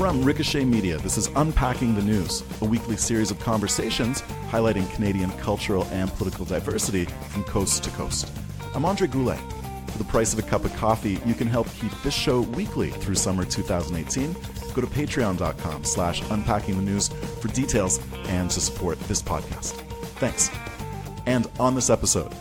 From Ricochet Media, this is Unpacking the News, a weekly series of conversations highlighting Canadian cultural and political diversity from coast to coast. I'm Andre Goulet. For the price of a cup of coffee, you can help keep this show weekly through summer 2018. Go to patreon.com/unpackingthenews for details and to support this podcast. Thanks. And on this episode,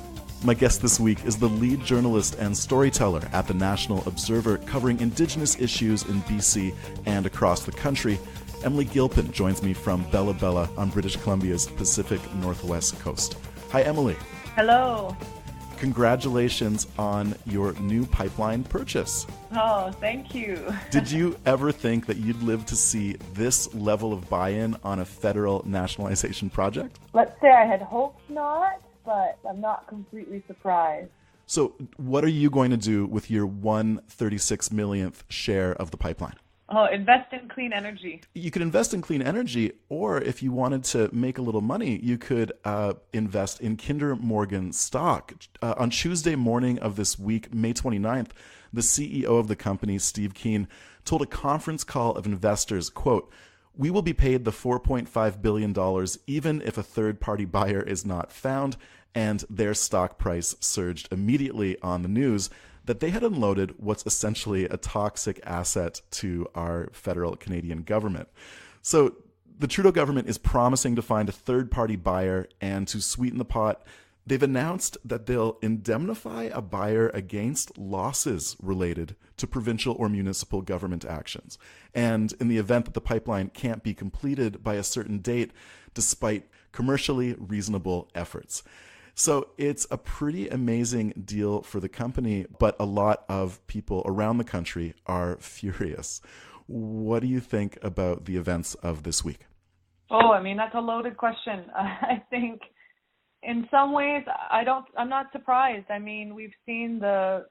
my guest this week is the lead journalist and storyteller at the National Observer, covering Indigenous issues in BC and across the country. Emilee Gilpin joins me from Bella Bella on British Columbia's Pacific Northwest coast. Hi, Emilee. Hello. Congratulations on your new pipeline purchase. Oh, thank you. Did you ever think that you'd live to see this level of buy-in on a federal nationalization project? Let's say I had hoped not, but I'm not completely surprised. So what are you going to do with your 1/36 millionth share of the pipeline? Oh, invest in clean energy. You could invest in clean energy, or if you wanted to make a little money, you could invest in Kinder Morgan stock. On Tuesday morning of this week, May 29th, the CEO of the company, Steve Keen, told a conference call of investors, quote, "We will be paid the $4.5 billion even if a third-party buyer is not found," and their stock price surged immediately on the news that they had unloaded what's essentially a toxic asset to our federal Canadian government. So the Trudeau government is promising to find a third-party buyer, and to sweeten the pot, they've announced that they'll indemnify a buyer against losses related to provincial or municipal government actions. And in the event that the pipeline can't be completed by a certain date, despite commercially reasonable efforts. So it's a pretty amazing deal for the company, but a lot of people around the country are furious. What do you think about the events of this week? Oh, I mean, that's a loaded question. I think in some ways, I'm not surprised. I mean, we've seen the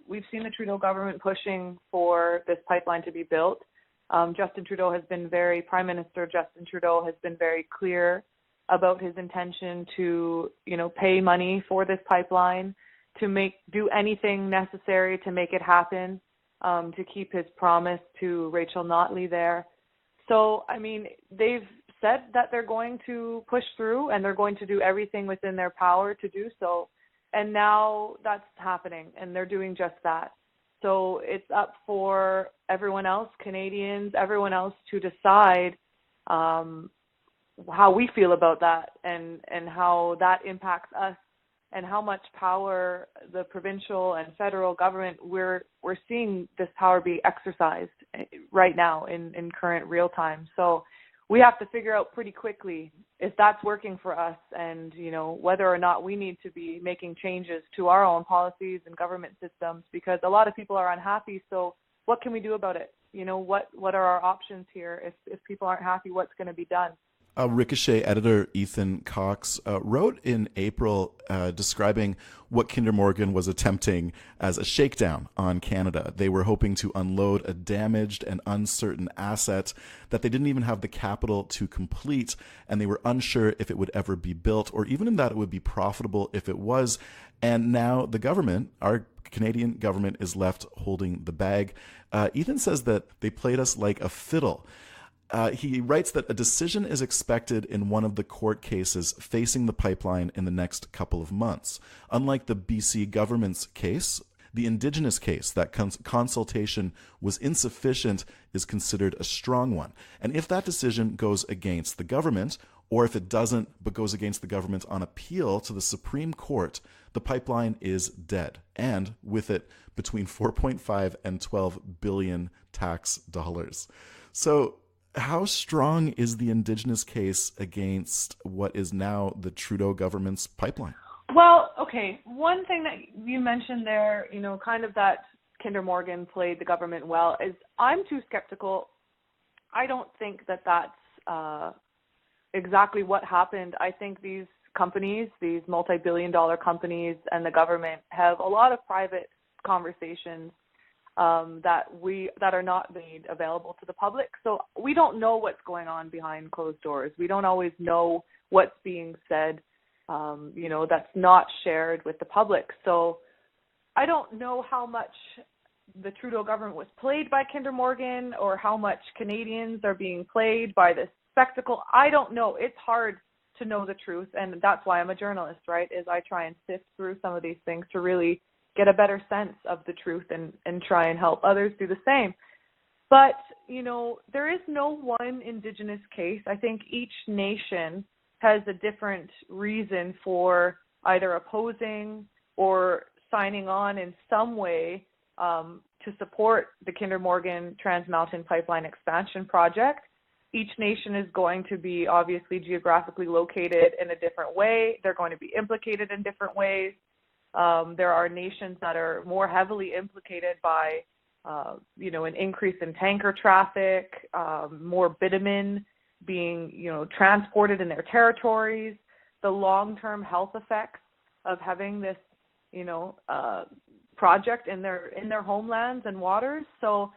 Trudeau government pushing for this pipeline to be built. Prime Minister Justin Trudeau has been very clear about his intention to, pay money for this pipeline, to do anything necessary to make it happen, to keep his promise to Rachel Notley there. So, I mean, they've said that they're going to push through and they're going to do everything within their power to do so. And now that's happening and they're doing just that. So it's up for everyone else, Canadians, everyone else to decide how we feel about that and how that impacts us and how much power the provincial and federal government, we're seeing this power be exercised right now in current real time. So we have to figure out pretty quickly if that's working for us and, whether or not we need to be making changes to our own policies and government systems, because a lot of people are unhappy. So what can we do about it? What are our options here? If people aren't happy, what's going to be done? Ricochet editor Ethan Cox wrote in April describing what Kinder Morgan was attempting as a shakedown on Canada. They were hoping to unload a damaged and uncertain asset that they didn't even have the capital to complete, and they were unsure if it would ever be built or even that it would be profitable if it was. And now the government, our Canadian government, is left holding the bag. Ethan says that they played us like a fiddle. He writes that a decision is expected in one of the court cases facing the pipeline in the next couple of months. Unlike the BC government's case, the Indigenous case, that consultation was insufficient, is considered a strong one. And if that decision goes against the government, or if it doesn't but goes against the government on appeal to the Supreme Court, the pipeline is dead. And with it, between 4.5 and 12 billion tax dollars. So how strong is the Indigenous case against what is now the Trudeau government's pipeline? Well, okay. One thing that you mentioned there, kind of that Kinder Morgan played the government well, is I'm too skeptical. I don't think that that's exactly what happened. I think these companies, these multi-billion-dollar companies and the government have a lot of private conversations that are not made available to the public. So we don't know what's going on behind closed doors. We don't always know what's being said, that's not shared with the public. So I don't know how much the Trudeau government was played by Kinder Morgan or how much Canadians are being played by this spectacle. I don't know. It's hard to know the truth, and that's why I'm a journalist, right, is I try and sift through some of these things to really get a better sense of the truth and try and help others do the same. But, you know, there is no one Indigenous case. I think each nation has a different reason for either opposing or signing on in some way to support the Kinder Morgan Trans Mountain Pipeline Expansion Project. Each nation is going to be obviously geographically located in a different way. They're going to be implicated in different ways. There are nations that are more heavily implicated by, you know, an increase in tanker traffic, more bitumen being, you know, transported in their territories, the long-term health effects of having this, you know, project in their homelands and waters. So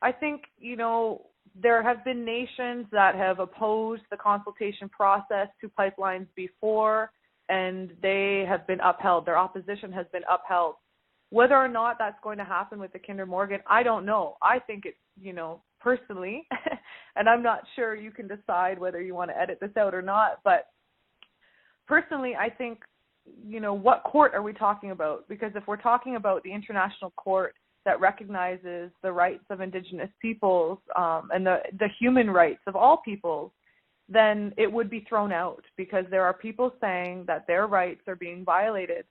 I think, you know, there have been nations that have opposed the consultation process to pipelines before, and they have been upheld. Their opposition has been upheld. Whether or not that's going to happen with the Kinder Morgan, I don't know. I think it's, you know, personally, and I'm not sure, you can decide whether you want to edit this out or not, but personally, I think, you know, what court are we talking about? Because if we're talking about the international court that recognizes the rights of Indigenous peoples and the human rights of all peoples, then it would be thrown out, because there are people saying that their rights are being violated.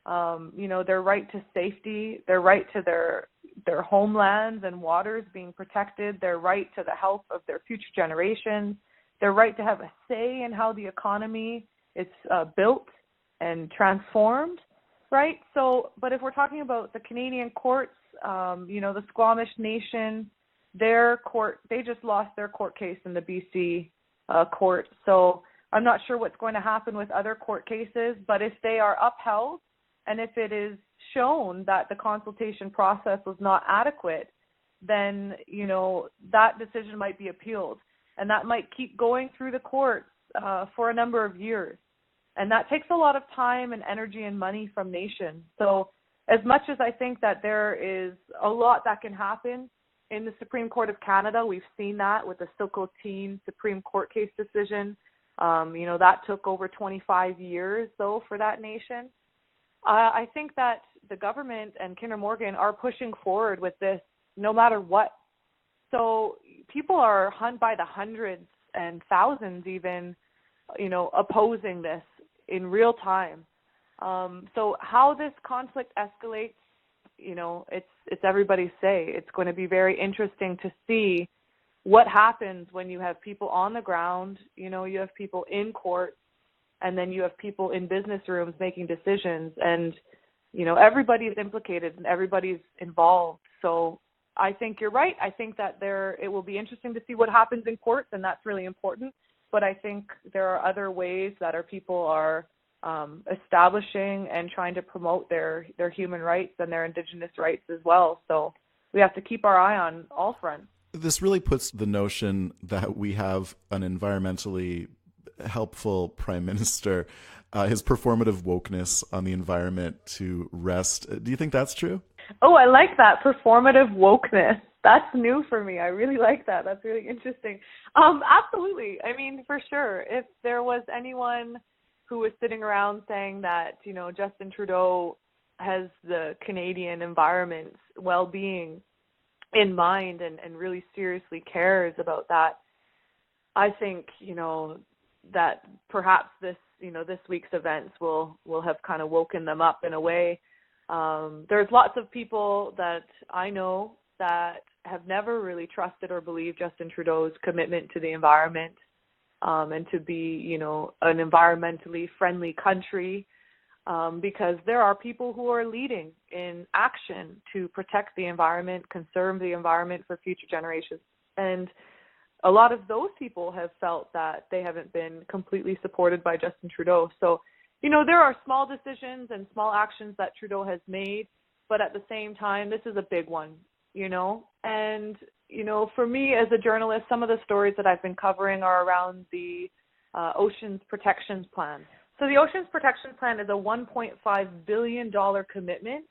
You know, their right to safety, their right to their homelands and waters being protected, their right to the health of their future generations, their right to have a say in how the economy is built and transformed, right? So, but if we're talking about the Canadian courts, you know, the Squamish Nation, their court, they just lost their court case in the BC court. So I'm not sure what's going to happen with other court cases, but if they are upheld and if it is shown that the consultation process was not adequate, then, you know, that decision might be appealed. And that might keep going through the courts for a number of years. And that takes a lot of time and energy and money from nations. So as much as I think that there is a lot that can happen in the Supreme Court of Canada, we've seen that with the Silcoteen Supreme Court case decision. You know, that took over 25 years, though, for that nation. I think that the government and Kinder Morgan are pushing forward with this no matter what. So people are by the hundreds and thousands even, you know, opposing this in real time. So how this conflict escalates, you know, it's everybody's say. It's going to be very interesting to see what happens when you have people on the ground, you know, you have people in court, and then you have people in business rooms making decisions, and, you know, everybody's implicated and everybody's involved. So I think you're right. I think that it will be interesting to see what happens in courts, and that's really important. But I think there are other ways that our people are establishing and trying to promote their human rights and their Indigenous rights as well. So we have to keep our eye on all fronts. This really puts the notion that we have an environmentally helpful prime minister, his performative wokeness on the environment to rest. Do you think that's true? Oh, I like that, performative wokeness. That's new for me. I really like that. That's really interesting. Absolutely. I mean, for sure. If there was anyone who was sitting around saying that, you know, Justin Trudeau has the Canadian environment's well-being in mind and really seriously cares about that, I think, you know, that perhaps this week's events will have kind of woken them up in a way. There's lots of people that I know that have never really trusted or believed Justin Trudeau's commitment to the environment and to be, you know, an environmentally friendly country, because there are people who are leading in action to protect the environment, conserve the environment for future generations. And a lot of those people have felt that they haven't been completely supported by Justin Trudeau. So, you know, there are small decisions and small actions that Trudeau has made, but at the same time, this is a big one, you know. And, you know, for me as a journalist, some of the stories that I've been covering are around the Oceans Protection Plan. So the Oceans Protection Plan is a $1.5 billion commitment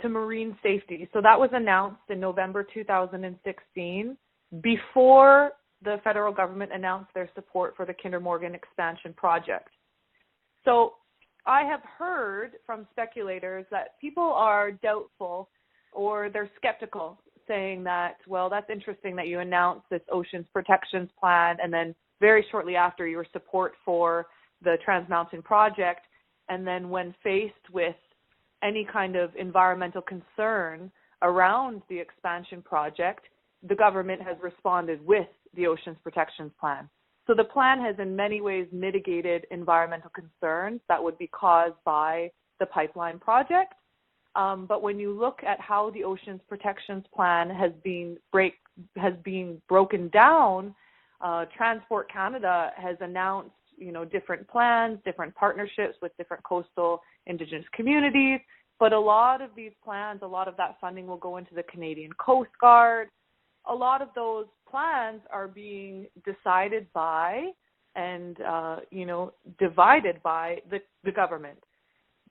to marine safety. So that was announced in November 2016, before the federal government announced their support for the Kinder Morgan expansion project. So I have heard from speculators that people are doubtful or they're skeptical, saying that, well, that's interesting that you announced this Oceans Protections Plan and then very shortly after your support for the Trans Mountain project, and then when faced with any kind of environmental concern around the expansion project, the government has responded with the Oceans Protections Plan. So the plan has in many ways mitigated environmental concerns that would be caused by the pipeline project. But when you look at how the Oceans Protections Plan has been broken down, Transport Canada has announced, different plans, different partnerships with different coastal Indigenous communities. But a lot of these plans, a lot of that funding will go into the Canadian Coast Guard. A lot of those plans are being decided by and, divided by the government.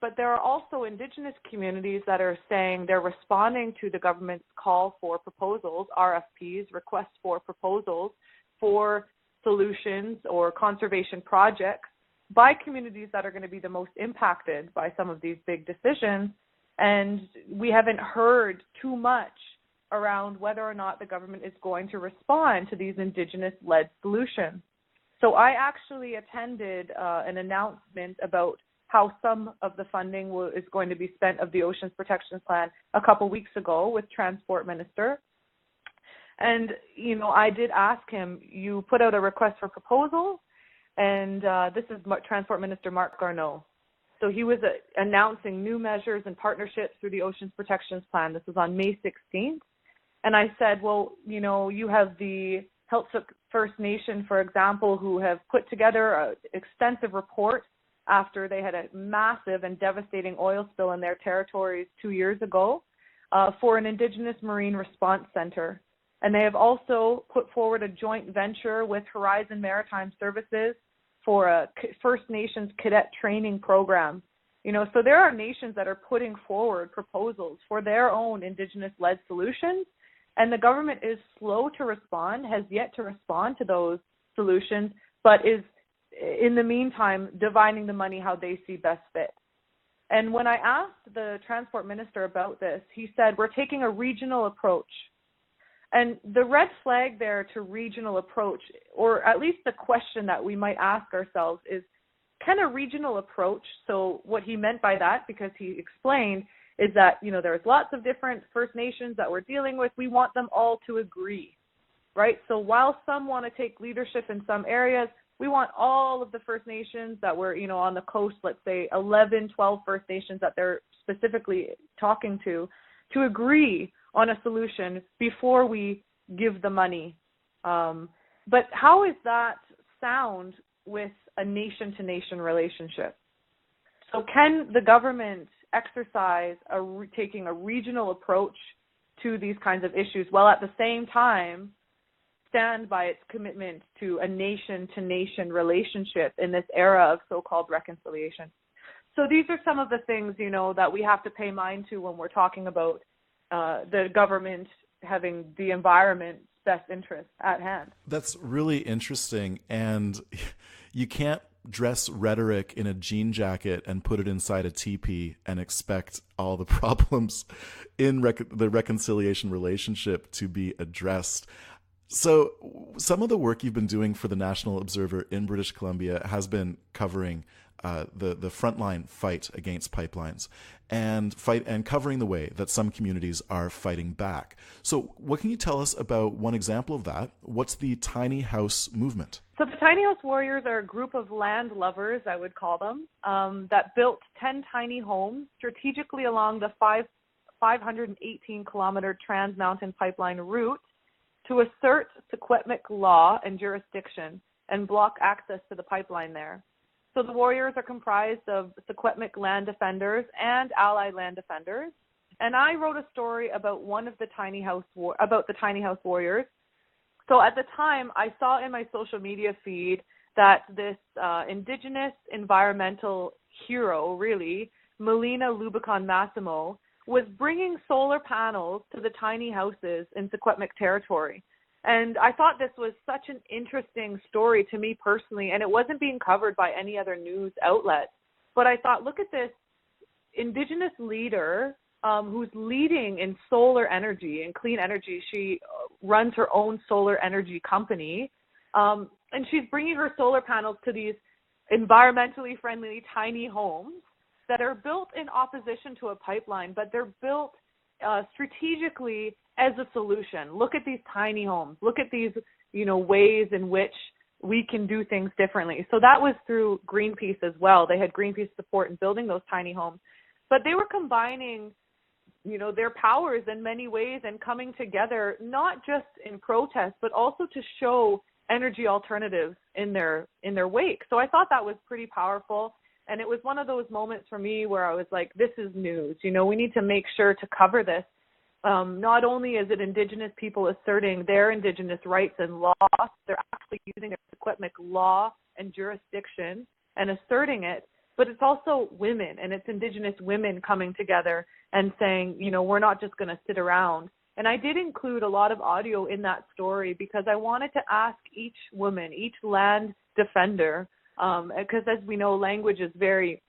But there are also Indigenous communities that are saying they're responding to the government's call for proposals, RFPs, requests for proposals for solutions or conservation projects by communities that are going to be the most impacted by some of these big decisions. And we haven't heard too much around whether or not the government is going to respond to these Indigenous-led solutions. So I actually attended an announcement about how some of the funding is going to be spent of the Oceans Protection Plan a couple weeks ago with Transport Minister. And, I did ask him, you put out a request for proposals, and this is Transport Minister Marc Garneau. So he was announcing new measures and partnerships through the Oceans Protections Plan. This was on May 16th. And I said, well, you have the Heiltsuk First Nation, for example, who have put together an extensive report after they had a massive and devastating oil spill in their territories 2 years ago for an Indigenous Marine Response Center. And they have also put forward a joint venture with Horizon Maritime Services for a First Nations cadet training program. So there are nations that are putting forward proposals for their own Indigenous-led solutions, and the government is slow to respond, has yet to respond to those solutions, but is, in the meantime, dividing the money how they see best fit. And when I asked the Transport Minister about this, he said, we're taking a regional approach. And the red flag there to regional approach, or at least the question that we might ask ourselves is, can a regional approach, so what he meant by that, because he explained, is that, there's lots of different First Nations that we're dealing with, we want them all to agree, right? So while some want to take leadership in some areas, we want all of the First Nations that were, on the coast, let's say 11, 12 First Nations that they're specifically talking to agree on a solution before we give the money. But how is that sound with a nation-to-nation relationship? So can the government exercise taking a regional approach to these kinds of issues while at the same time stand by its commitment to a nation-to-nation relationship in this era of so-called reconciliation? So these are some of the things, that we have to pay mind to when we're talking about the government having the environment's best interest at hand. That's really interesting. And you can't dress rhetoric in a jean jacket and put it inside a teepee and expect all the problems in the reconciliation relationship to be addressed. So some of the work you've been doing for the National Observer in British Columbia has been covering the frontline fight against pipelines and covering the way that some communities are fighting back. So what can you tell us about one example of that? What's the Tiny House movement? So the Tiny House Warriors are a group of land lovers, I would call them, that built 10 tiny homes strategically along the 518-kilometer Trans Mountain Pipeline route to assert Secwepemc law and jurisdiction and block access to the pipeline there. So the Warriors are comprised of Secwepemc land defenders and allied land defenders. And I wrote a story about the Tiny House Warriors. So at the time, I saw in my social media feed that this Indigenous environmental hero, really, Melina Lubicon Massimo, was bringing solar panels to the tiny houses in Secwepemc territory. And I thought this was such an interesting story to me personally, and it wasn't being covered by any other news outlet. But I thought, look at this Indigenous leader who's leading in solar energy and clean energy. She runs her own solar energy company, and she's bringing her solar panels to these environmentally friendly tiny homes that are built in opposition to a pipeline, but they're built strategically as a solution. Look at these tiny homes. Look at these, ways in which we can do things differently. So that was through Greenpeace as well. They had Greenpeace support in building those tiny homes, but they were combining, their powers in many ways and coming together, not just in protest, but also to show energy alternatives in their wake. So I thought that was pretty powerful. And it was one of those moments for me where I was like, this is news. We need to make sure to cover this. Not only is it Indigenous people asserting their Indigenous rights and laws, they're actually using their Secwepemc law and jurisdiction and asserting it, but it's also women, and it's Indigenous women coming together and saying, we're not just going to sit around. And I did include a lot of audio in that story because I wanted to ask each woman, each land defender, because as we know, language is very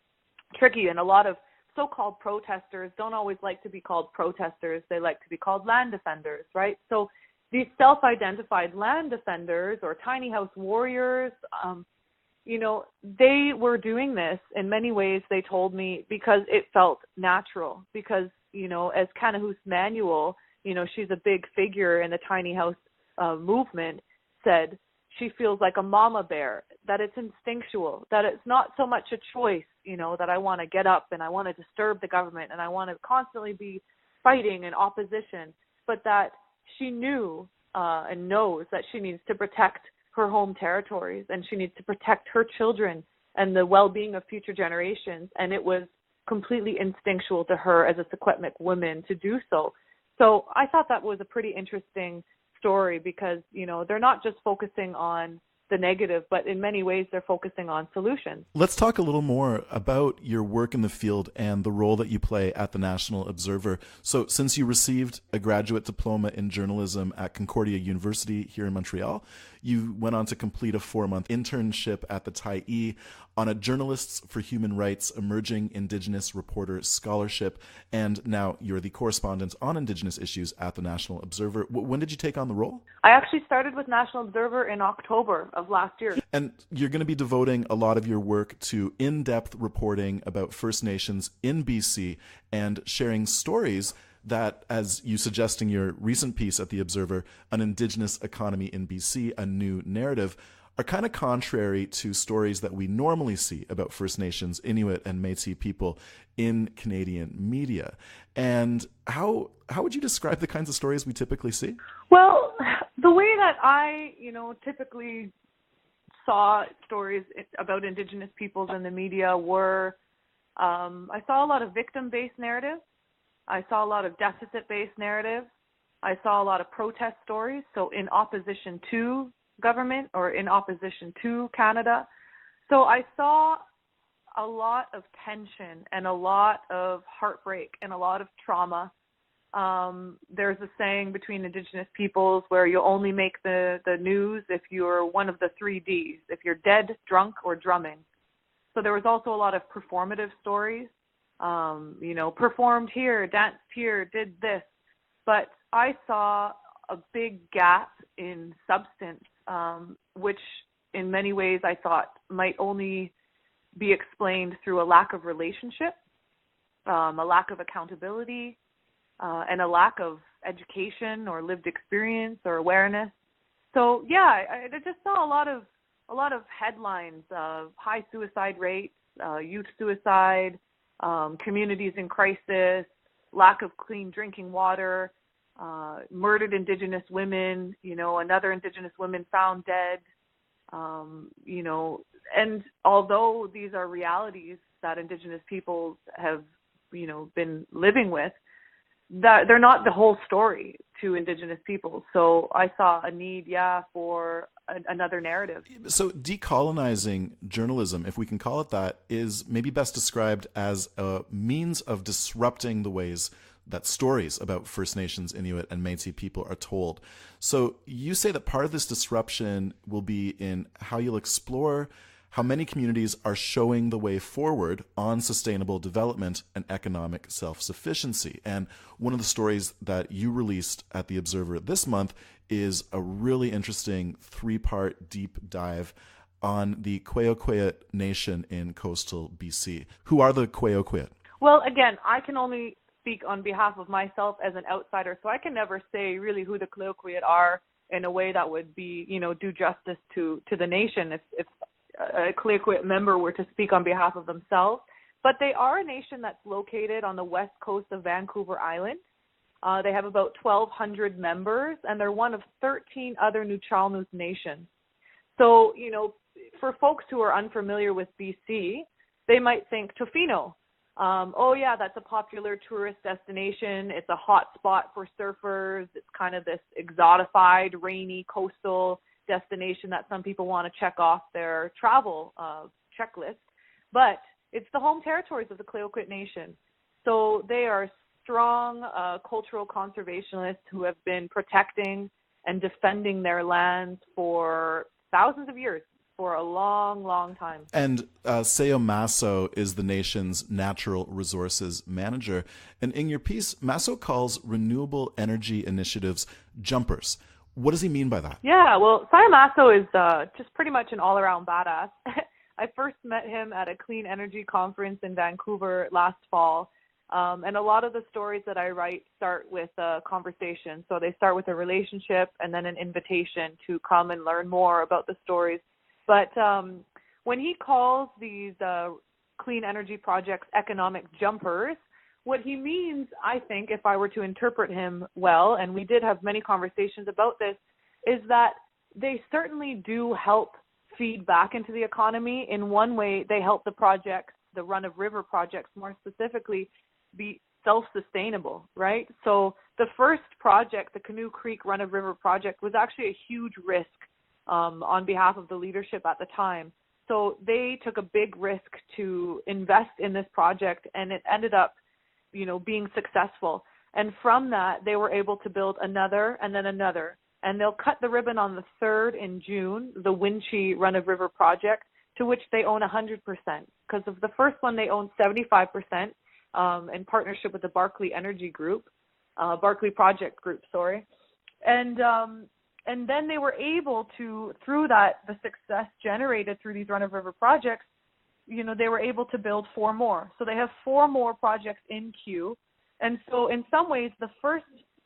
tricky, and a lot of so-called protesters don't always like to be called protesters. They like to be called land defenders, right? So these self-identified land defenders or tiny house warriors, they were doing this in many ways, they told me, because it felt natural. Because, as Kanahus Manuel, she's a big figure in the tiny house movement, said, she feels like a mama bear, that it's instinctual, that it's not so much a choice, that I want to get up and I want to disturb the government and I want to constantly be fighting in opposition, but that she knew and knows that she needs to protect her home territories and she needs to protect her children and the well-being of future generations. And it was completely instinctual to her as a Secwepemc woman to do so. So I thought that was a pretty interesting story because, they're not just focusing on the negative, but in many ways they're focusing on solutions. Let's talk a little more about your work in the field and the role that you play at the National Observer. So since you received a graduate diploma in journalism at Concordia University here in Montreal, you went on to complete a 4-month internship at the Tyee on a Journalists for Human Rights Emerging Indigenous Reporter Scholarship, and now you're the correspondent on Indigenous issues at the National Observer. When did you take on the role? I actually started with National Observer in October of last year. And you're going to be devoting a lot of your work to in-depth reporting about First Nations in BC and sharing stories that, as you suggest in your recent piece at The Observer, An Indigenous Economy in BC, a New Narrative, are kind of contrary to stories that we normally see about First Nations, Inuit and Métis people in Canadian media. And how would you describe the kinds of stories we typically see? Well, the way that I, typically saw stories about Indigenous peoples in the media were, I saw a lot of victim-based narratives. I saw a lot of deficit-based narratives. I saw a lot of protest stories, so in opposition to government or in opposition to Canada. So I saw a lot of tension and a lot of heartbreak and a lot of trauma. There's a saying between Indigenous peoples where you only make the news if you're one of the 3 Ds, if you're dead, drunk, or drumming. So there was also a lot of performative stories, performed here, danced here, did this. But I saw a big gap in substance, which in many ways I thought might only be explained through a lack of relationship, a lack of accountability, and a lack of education or lived experience or awareness. So yeah, I just saw a lot of headlines of high suicide rates, youth suicide, communities in crisis, lack of clean drinking water, murdered Indigenous women, another Indigenous woman found dead, and although these are realities that Indigenous peoples have, been living with, that they're not the whole story to Indigenous people. So I saw a need, for another narrative. So decolonizing journalism, if we can call it that, is maybe best described as a means of disrupting the ways that stories about First Nations, Inuit, and Métis people are told. So you say that part of this disruption will be in how you'll explore how many communities are showing the way forward on sustainable development and economic self-sufficiency. And one of the stories that you released at The Observer this month is a really interesting 3-part deep dive on the Kwayokwet Nation in coastal BC. Who are the Kwayokwet? Well, again, I can only speak on behalf of myself as an outsider, so I can never say really who the Kwayokwet are in a way that would be, do justice to the nation if a Kwayokwet member were to speak on behalf of themselves. But they are a nation that's located on the west coast of Vancouver Island. They have about 1,200 members, and they're one of 13 other Nuchalnus nations. So, for folks who are unfamiliar with BC, they might think Tofino. Oh, yeah, that's a popular tourist destination. It's a hot spot for surfers. It's kind of this exotified, rainy coastal destination that some people want to check off their travel checklist. But it's the home territories of the Kwayokwet Nation. So they are strong cultural conservationists who have been protecting and defending their lands for thousands of years, for a long, long time. And Seo Masso is the nation's natural resources manager. And in your piece, Masso calls renewable energy initiatives jumpers. What does he mean by that? Yeah, well, Seo Masso is just pretty much an all-around badass. I first met him at a clean energy conference in Vancouver last fall. And a lot of the stories that I write start with a conversation. So they start with a relationship and then an invitation to come and learn more about the stories. But when he calls these clean energy projects economic jumpers, what he means, I think, if I were to interpret him well, and we did have many conversations about this, is that they certainly do help feed back into the economy. In one way, they help the projects, the run-of-river projects more specifically, be self-sustainable, right? So the first project, the Canoe Creek run-of-river project, was actually a huge risk on behalf of the leadership at the time. So they took a big risk to invest in this project, and it ended up, being successful. And from that, they were able to build another and then another. And they'll cut the ribbon on the 3rd in June, the Winchie run-of-river project, to which they own 100%. Because of the first one, they own 75%. In partnership with the Barclay Project Group, and then they were able to, through that, the success generated through these run-of-river projects, they were able to build 4 more. So they have 4 more projects in queue, and so in some ways, the first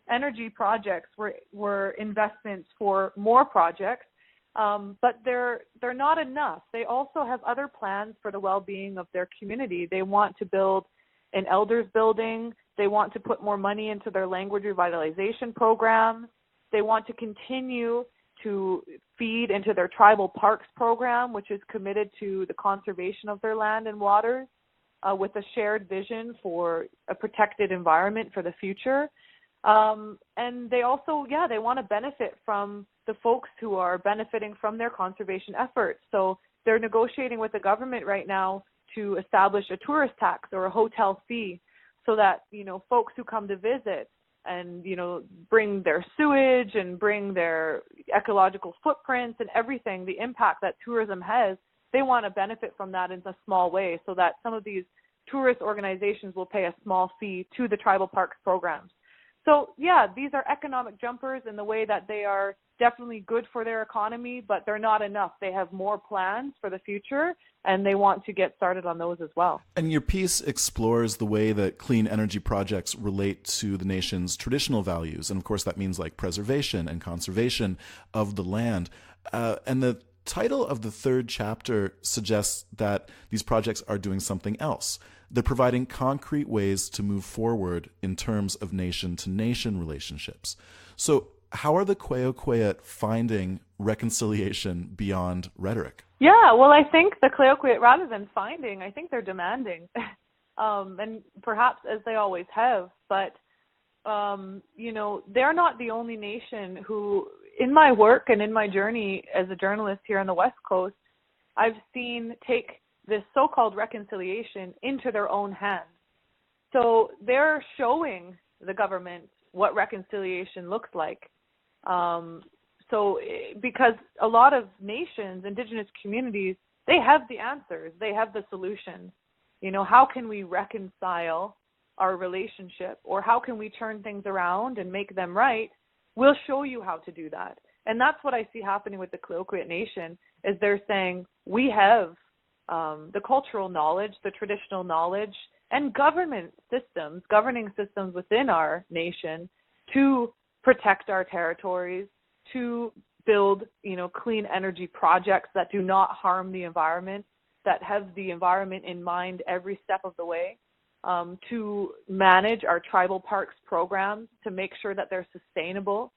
energy projects were investments for more projects, but they're not enough. They also have other plans for the well-being of their community. They want to build an elders building. They want to put more money into their language revitalization programs. They want to continue to feed into their tribal parks program, which is committed to the conservation of their land and waters, with a shared vision for a protected environment for the future. And they also, they want to benefit from the folks who are benefiting from their conservation efforts. So they're negotiating with the government right now to establish a tourist tax or a hotel fee so that, folks who come to visit and, bring their sewage and bring their ecological footprints and everything, the impact that tourism has, they want to benefit from that in a small way so that some of these tourist organizations will pay a small fee to the tribal parks programs. So, these are economic jumpers in the way that they are definitely good for their economy, but they're not enough. They have more plans for the future, and they want to get started on those as well. And your piece explores the way that clean energy projects relate to the nation's traditional values. And of course, that means like preservation and conservation of the land. And the title of the 3rd chapter suggests that these projects are doing something else. They're providing concrete ways to move forward in terms of nation-to-nation relationships. So how are the Kwayokwet finding reconciliation beyond rhetoric? Yeah, well, I think the Kwayokwet, rather than finding, I think they're demanding, and perhaps as they always have. But, they're not the only nation who, in my work and in my journey as a journalist here on the West Coast, I've seen take this so-called reconciliation into their own hands. So they're showing the government what reconciliation looks like. Because a lot of nations, Indigenous communities, they have the answers, they have the solutions. How can we reconcile our relationship, or how can we turn things around and make them right? We'll show you how to do that. And that's what I see happening with the Quileukit Nation, is they're saying we have the cultural knowledge, the traditional knowledge, and governing systems within our nation to protect our territories, to build, clean energy projects that do not harm the environment, that have the environment in mind every step of the way, to manage our tribal parks programs, to make sure that they're sustainable,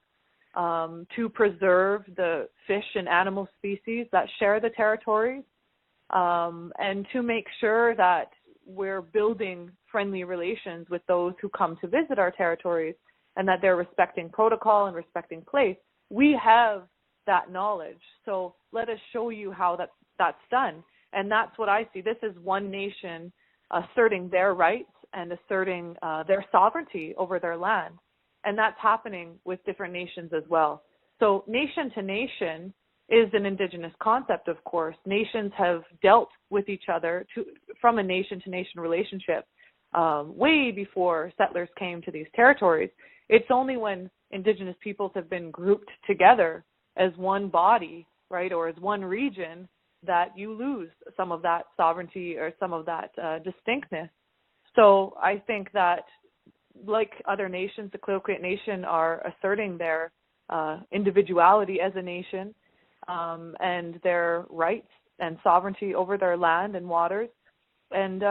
to preserve the fish and animal species that share the territories, and to make sure that we're building friendly relations with those who come to visit our territories, and that they're respecting protocol and respecting place. We have that knowledge. So let us show you how that's done. And that's what I see. This is one nation asserting their rights and asserting their sovereignty over their land. And that's happening with different nations as well. So nation to nation is an Indigenous concept, of course. Nations have dealt with each other from a nation to nation relationship way before settlers came to these territories. It's only when Indigenous peoples have been grouped together as one body, right, or as one region, that you lose some of that sovereignty or some of that distinctness. So I think that, like other nations, the Quileukit Nation are asserting their individuality as a nation and their rights and sovereignty over their land and waters. And,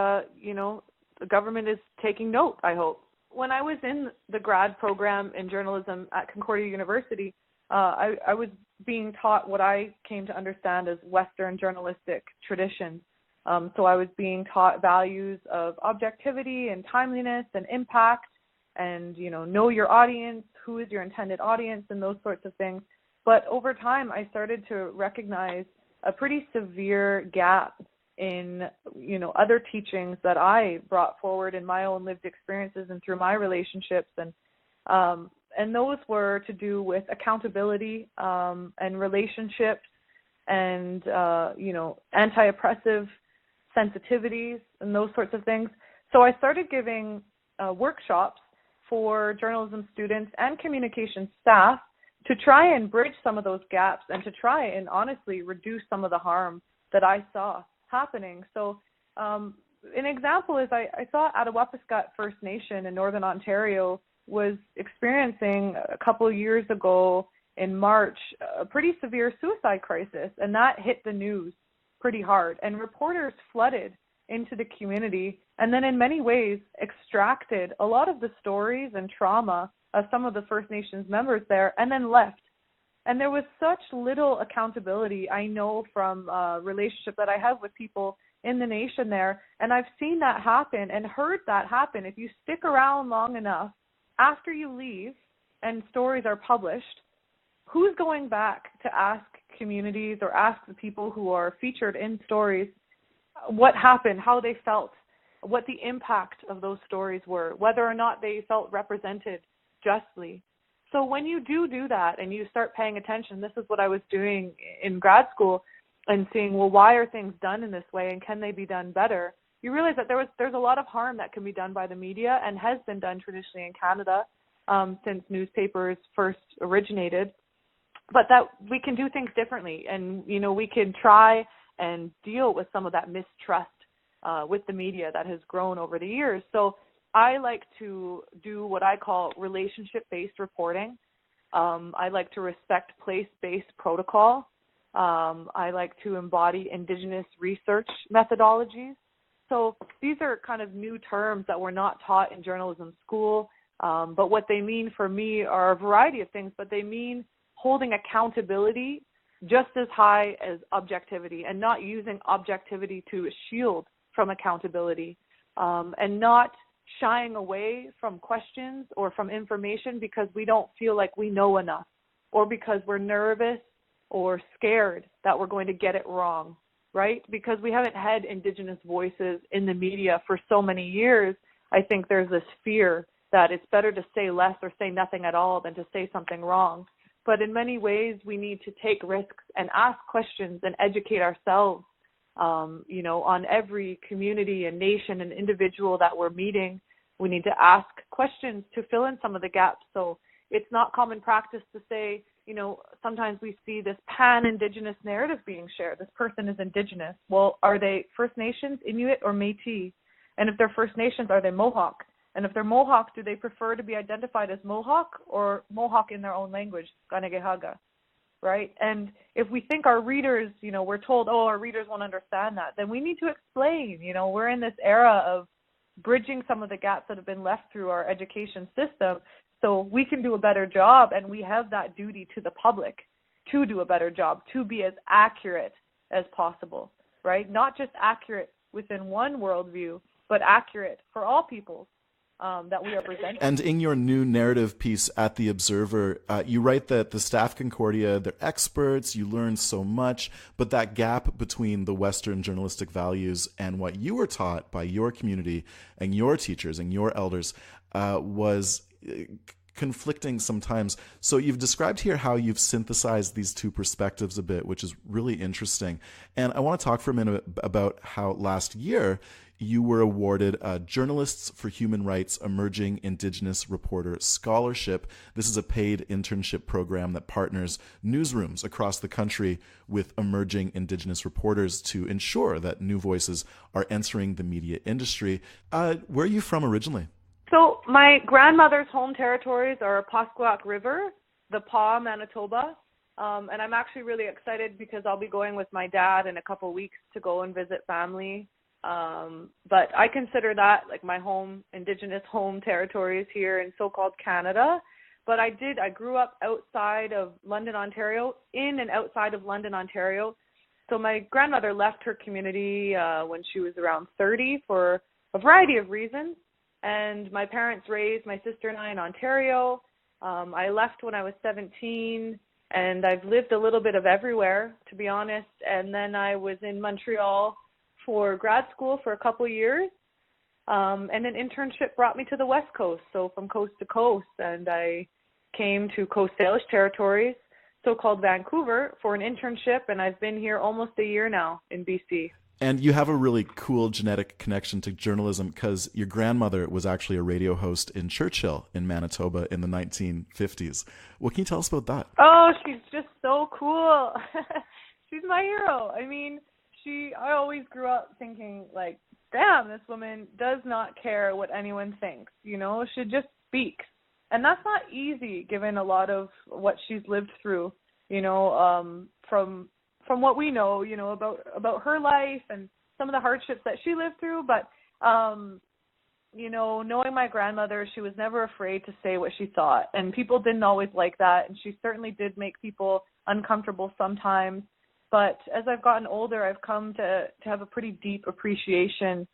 the government is taking note, I hope. When I was in the grad program in journalism at Concordia University, I was being taught what I came to understand as Western journalistic traditions. So I was being taught values of objectivity and timeliness and impact and, know your audience, who is your intended audience, and those sorts of things. But over time, I started to recognize a pretty severe gap in, other teachings that I brought forward in my own lived experiences and through my relationships. And those were to do with accountability and relationships and, anti-oppressive sensitivities and those sorts of things. So I started giving workshops for journalism students and communication staff to try and bridge some of those gaps and to try and honestly reduce some of the harm that I saw happening. So an example is I saw Attawapiskat First Nation in Northern Ontario was experiencing a couple of years ago in March a pretty severe suicide crisis, and that hit the news pretty hard. And reporters flooded into the community and then in many ways extracted a lot of the stories and trauma of some of the First Nations members there and then left. And there was such little accountability, I know, from a relationship that I have with people in the nation there. And I've seen that happen and heard that happen. If you stick around long enough, after you leave and stories are published, who's going back to ask communities or ask the people who are featured in stories what happened, how they felt, what the impact of those stories were, whether or not they felt represented justly? So when you do that and you start paying attention, this is what I was doing in grad school, and seeing, well, why are things done in this way and can they be done better? You realize that there's a lot of harm that can be done by the media and has been done traditionally in Canada since newspapers first originated, but that we can do things differently, and we can try and deal with some of that mistrust with the media that has grown over the years. So I like to do what I call relationship-based reporting. I like to respect place-based protocol. I like to embody Indigenous research methodologies. So these are kind of new terms that were not taught in journalism school, but what they mean for me are a variety of things, but they mean holding accountability just as high as objectivity, and not using objectivity to shield from accountability, and not shying away from questions or from information because we don't feel like we know enough, or because we're nervous or scared that we're going to get it wrong, right? Because we haven't had Indigenous voices in the media for so many years, I think there's this fear that it's better to say less or say nothing at all than to say something wrong. But in many ways, we need to take risks and ask questions and educate ourselves, on every community and nation and individual that we're meeting. We need to ask questions to fill in some of the gaps. So it's not common practice to say, sometimes we see this pan-Indigenous narrative being shared. This person is Indigenous. Well, are they First Nations, Inuit, or Métis? And if they're First Nations, are they Mohawk? And if they're Mohawk, do they prefer to be identified as Mohawk or Mohawk in their own language, Kanegehaga, right? And if we think our readers, we're told, our readers won't understand that, then we need to explain. We're in this era of bridging some of the gaps that have been left through our education system so we can do a better job, and we have that duty to the public to do a better job, to be as accurate as possible, right? Not just accurate within one worldview, but accurate for all peoples that we are presenting. And in your new narrative piece at The Observer, you write that the staff Concordia, they're experts, you learn so much, but that gap between the Western journalistic values and what you were taught by your community and your teachers and your elders was conflicting sometimes. So you've described here how you've synthesized these two perspectives a bit, which is really interesting. And I want to talk for a minute about how last year you were awarded a Journalists for Human Rights Emerging Indigenous Reporter Scholarship. This is a paid internship program that partners newsrooms across the country with emerging Indigenous reporters to ensure that new voices are entering the media industry. Where are you from originally? So my grandmother's home territories are Pasquak River, the Paw, Manitoba. And I'm actually really excited because I'll be going with my dad in a couple of weeks to go and visit family. But I consider that like my Indigenous home territories here in so-called Canada. But I grew up outside of London, Ontario, in and outside of London, Ontario. So my grandmother left her community when she was around 30 for a variety of reasons. And my parents raised my sister and I in Ontario. I left when I was 17, and I've lived a little bit of everywhere, to be honest. And then I was in Montreal for grad school for a couple of years, and an internship brought me to the West Coast, so from coast to coast, and I came to Coast Salish territories, so-called Vancouver, for an internship, and I've been here almost a year now in BC. And you have a really cool genetic connection to journalism because your grandmother was actually a radio host in Churchill in Manitoba in the 1950s. What can you tell us about that? Oh, she's just so cool. She's my hero. I mean, I always grew up thinking, like, damn, this woman does not care what anyone thinks, she just speaks. And that's not easy given a lot of what she's lived through, from what we know, about her life and some of the hardships that she lived through. But, knowing my grandmother, she was never afraid to say what she thought. And people didn't always like that. And she certainly did make people uncomfortable sometimes. But as I've gotten older, I've come to have a pretty deep appreciation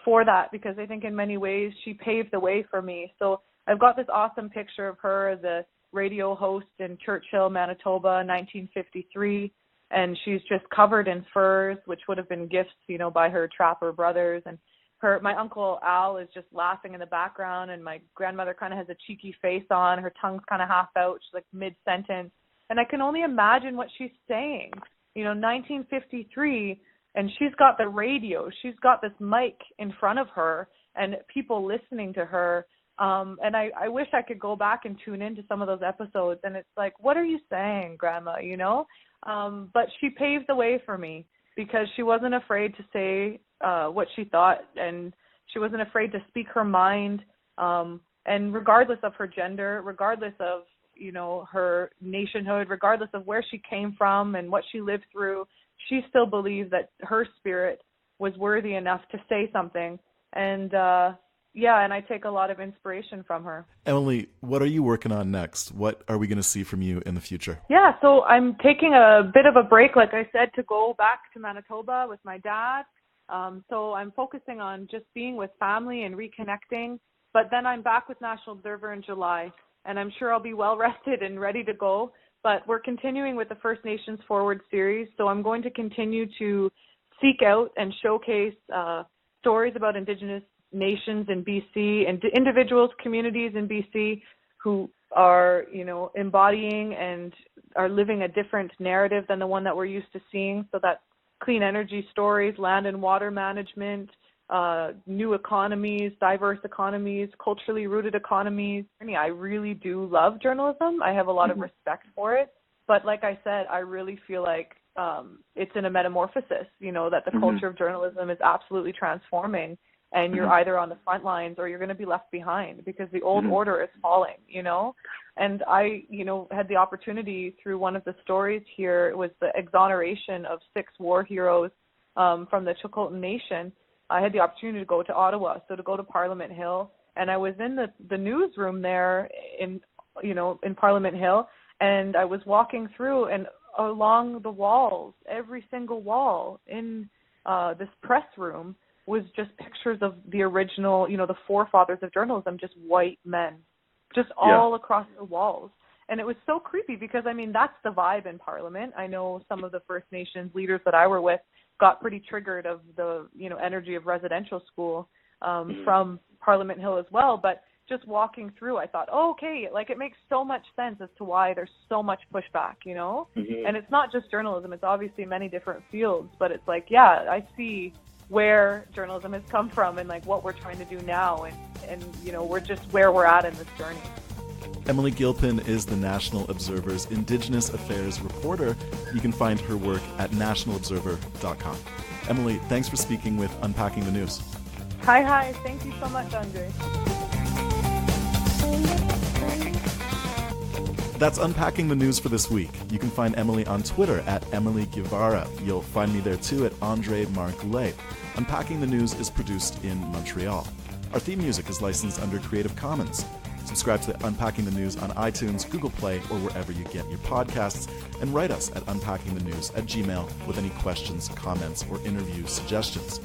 for that, because I think in many ways she paved the way for me. So I've got this awesome picture of her as a radio host in Churchill, Manitoba, 1953. And she's just covered in furs, which would have been gifts, by her trapper brothers. And my Uncle Al is just laughing in the background, and my grandmother kind of has a cheeky face on. Her tongue's kind of half out. She's like mid-sentence. And I can only imagine what she's saying. 1953, and she's got the radio. She's got this mic in front of her and people listening to her. And I wish I could go back and tune into some of those episodes. And it's like, what are you saying, Grandma, But she paved the way for me because she wasn't afraid to say what she thought, and she wasn't afraid to speak her mind. And regardless of her gender, regardless of her nationhood, regardless of where she came from and what she lived through, she still believed that her spirit was worthy enough to say something. And and I take a lot of inspiration from her. Emilee, what are you working on next? What are we going to see from you in the future? Yeah, so I'm taking a bit of a break, like I said, to go back to Manitoba with my dad. So I'm focusing on just being with family and reconnecting. But then I'm back with National Observer in July. And I'm sure I'll be well rested and ready to go. But we're continuing with the First Nations Forward series. So I'm going to continue to seek out and showcase stories about Indigenous nations in BC and individuals, communities in BC who are, embodying and are living a different narrative than the one that we're used to seeing. So that's clean energy stories, land and water management, new economies, diverse economies, culturally rooted economies. I really do love journalism. I have a lot of respect for it. But like I said, I really feel like it's in a metamorphosis, that the culture of journalism is absolutely transforming, and you're either on the front lines or you're going to be left behind because the old order is falling, And I, had the opportunity through one of the stories here, it was the exoneration of 6 war heroes from the Chilcotin Nation. I had the opportunity to go to Ottawa, so to go to Parliament Hill, and I was in the newsroom there in Parliament Hill, and I was walking through, and along the walls, every single wall in this press room was just pictures of the original, the forefathers of journalism, just white men, just all across the walls. And it was so creepy because, that's the vibe in Parliament. I know some of the First Nations leaders that I were with got pretty triggered of the, energy of residential school from Parliament Hill as well. But just walking through, I thought, okay, it makes so much sense as to why there's so much pushback, And it's not just journalism. It's obviously many different fields. But it's I see where journalism has come from and what we're trying to do now. And we're just where we're at in this journey. Emilee Gilpin is the National Observer's Indigenous Affairs reporter. You can find her work at nationalobserver.com. Emilee, thanks for speaking with Unpacking the News. Hi. Thank you so much, Andre. That's Unpacking the News for this week. You can find Emilee on Twitter at Emilee Guevara. You'll find me there too at Andre Goulet. Unpacking the News is produced in Montreal. Our theme music is licensed under Creative Commons. Subscribe to Unpacking the News on iTunes, Google Play, or wherever you get your podcasts, and write us at unpackingthenews@gmail with any questions, comments, or interview suggestions.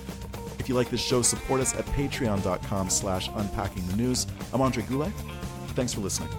If you like this show, support us at patreon.com/unpackingthenews. I'm Andre Goulet. Thanks for listening.